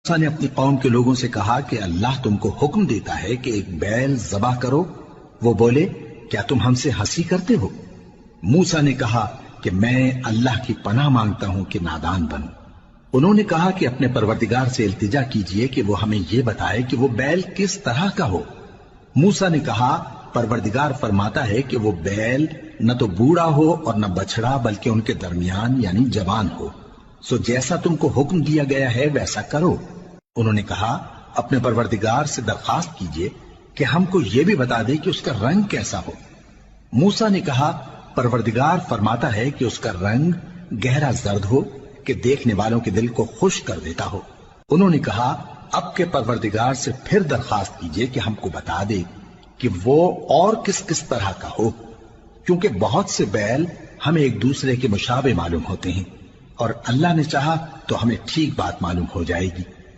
موسیٰ نے اپنی قوم کے لوگوں سے کہا کہ اللہ تم کو حکم دیتا ہے کہ ایک بیل ذبح کرو۔ وہ بولے کیا تم ہم سے ہنسی کرتے ہو؟ موسیٰ نے کہا کہ میں اللہ کی پناہ مانگتا ہوں کہ نادان بنوں۔ انہوں نے کہا کہ اپنے پروردگار سے التجا کیجئے کہ وہ ہمیں یہ بتائے کہ وہ بیل کس طرح کا ہو۔ موسیٰ نے کہا پروردگار فرماتا ہے کہ وہ بیل نہ تو بوڑھا ہو اور نہ بچڑا بلکہ ان کے درمیان یعنی جوان ہو، سو جیسا تم کو حکم دیا گیا ہے ویسا کرو۔ انہوں نے کہا اپنے پروردگار سے درخواست کیجئے کہ ہم کو یہ بھی بتا دے کہ اس کا رنگ کیسا ہو۔ موسیٰ نے کہا پروردگار فرماتا ہے کہ اس کا رنگ گہرا زرد ہو کہ دیکھنے والوں کے دل کو خوش کر دیتا ہو۔ انہوں نے کہا اب کے پروردگار سے پھر درخواست کیجئے کہ ہم کو بتا دے کہ وہ اور کس کس طرح کا ہو، کیونکہ بہت سے بیل ہمیں ایک دوسرے کے مشابہ معلوم ہوتے ہیں، اور اللہ نے چاہا تو ہمیں ٹھیک بات معلوم ہو جائے گی۔